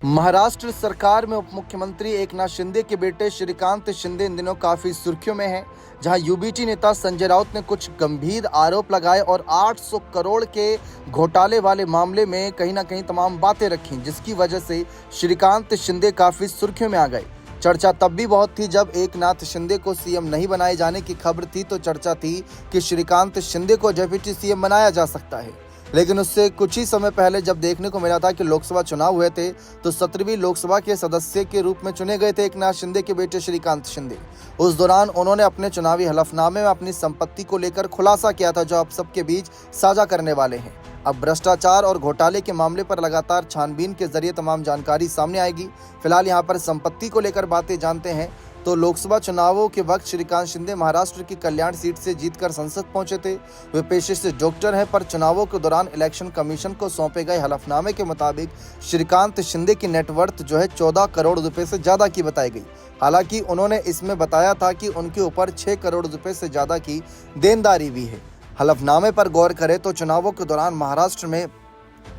महाराष्ट्र सरकार में उप मुख्यमंत्री एकनाथ शिंदे के बेटे श्रीकांत शिंदे इन दिनों काफी सुर्खियों में हैं, जहां यूबीटी नेता संजय राउत ने कुछ गंभीर आरोप लगाए और 800 करोड़ के घोटाले वाले मामले में कहीं ना कहीं तमाम बातें रखी, जिसकी वजह से श्रीकांत शिंदे काफी सुर्खियों में आ गए। चर्चा तब भी बहुत थी जब एकनाथ शिंदे को सीएम नहीं बनाए जाने की खबर थी, तो चर्चा थी कि श्रीकांत शिंदे को डेप्यूटी सीएम बनाया जा सकता है। लेकिन उससे कुछ ही समय पहले जब देखने को मिला था कि लोकसभा चुनाव हुए थे, तो 17वीं लोकसभा के सदस्य के रूप में चुने गए थे एकनाथ शिंदे के बेटे श्रीकांत शिंदे। उस दौरान उन्होंने अपने चुनावी हलफनामे में अपनी संपत्ति को लेकर खुलासा किया था, जो आप सबके बीच साझा करने वाले हैं। अब भ्रष्टाचार और घोटाले के मामले पर लगातार छानबीन के जरिए तमाम जानकारी सामने आएगी। फिलहाल यहाँ पर संपत्ति को लेकर बातें जानते हैं। तो लोकसभा चुनावों के वक्त श्रीकांत शिंदे महाराष्ट्र की कल्याण सीट से जीतकर संसद पहुंचे थे। वे पेशे से डॉक्टर हैं, पर चुनावों के दौरान इलेक्शन कमीशन को सौंपे गए हलफनामे के मुताबिक श्रीकांत शिंदे की नेटवर्थ जो है 14 करोड़ रुपए से ज्यादा की बताई गई। हालांकि उन्होंने इसमें बताया था कि उनके ऊपर 6 करोड़ रुपए से ज्यादा की देनदारी भी है। हलफनामे पर गौर करें तो चुनावों के दौरान महाराष्ट्र में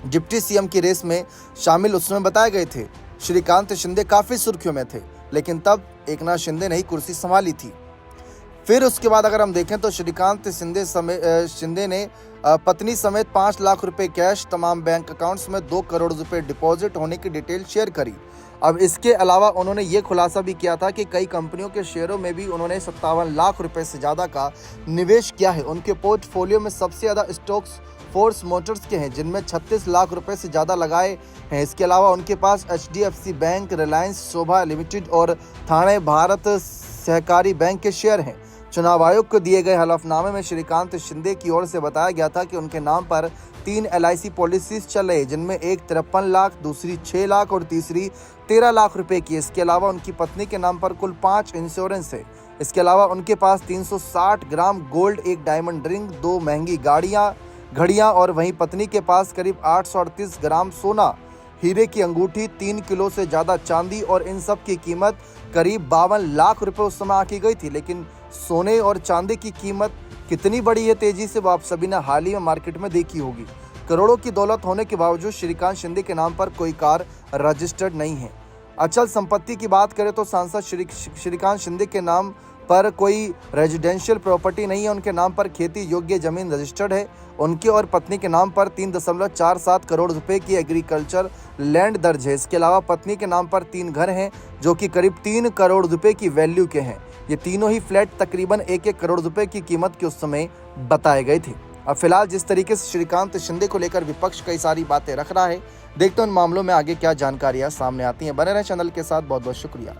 डिप्टी सीएम की रेस में शामिल उसमें बताए गए थे। श्रीकांत शिंदे काफी सुर्खियों में थे, लेकिन तब एकनाथ शिंदे ने ही कुर्सी संभाली थी। फिर उसके बाद अगर हम देखें तो श्रीकांत शिंदे ने पत्नी समेत 5 लाख रुपए कैश, तमाम बैंक अकाउंट्स में 2 करोड़ रुपए डिपॉजिट होने की डिटेल शेयर करी। अब इसके अलावा उन्होंने ये खुलासा भी किया था कि कई कंपनियों के शेयरों में भी उन्होंने 57 लाख रुपए से ज़्यादा का निवेश किया है। उनके पोर्टफोलियो में सबसे ज़्यादा स्टॉक्स फोर्स मोटर्स के हैं, जिनमें 36 लाख रुपए से ज़्यादा लगाए हैं। इसके अलावा उनके पास HDFC बैंक, रिलायंस शोभा लिमिटेड और थाने भारत सहकारी बैंक के शेयर हैं। चुनाव आयोग को दिए गए हलफनामे में श्रीकांत शिंदे की ओर से बताया गया था कि उनके नाम पर 3 LIC पॉलिसीज चल रही, जिनमें एक 53 लाख, दूसरी 6 लाख और तीसरी 13 लाख रुपए की। इसके अलावा उनकी पत्नी के नाम पर कुल 5 इंश्योरेंस है। इसके अलावा उनके पास 360 ग्राम गोल्ड, 1 डायमंड रिंग, 2 महंगी घड़ियां और वहीं पत्नी के पास करीब 838 ग्राम सोना, हीरे की अंगूठी, 3 किलो से ज़्यादा चांदी और इन सब की कीमत करीब 52 लाख रुपए उस समय आकी गई थी। लेकिन सोने और चांदी की कीमत कितनी बढ़ी है तेजी से, वो आप सभी ने हाल ही में मार्केट में देखी होगी। करोड़ों की दौलत होने के बावजूद श्रीकांत शिंदे के नाम पर कोई कार रजिस्टर्ड नहीं है। अचल संपत्ति की बात करें तो सांसद श्रीकांत शिंदे के नाम पर कोई रेजिडेंशियल प्रॉपर्टी नहीं है। उनके नाम पर खेती योग्य जमीन रजिस्टर्ड है। उनके और पत्नी के नाम पर 3.47 करोड़ रुपए की एग्रीकल्चर लैंड दर्ज है। इसके अलावा पत्नी के नाम पर 3 घर हैं, जो कि करीब 3 करोड़ रुपए की वैल्यू के हैं। ये तीनों ही फ्लैट तकरीबन 1-1 करोड़ रुपए की कीमत के उस समय बताए गए थे। अब फिलहाल जिस तरीके से श्रीकांत शिंदे को लेकर विपक्ष कई सारी बातें रख रहा है, देखते हैं उन मामलों में आगे क्या जानकारियां सामने आती हैं। बने रहें चैनल के साथ। बहुत बहुत शुक्रिया।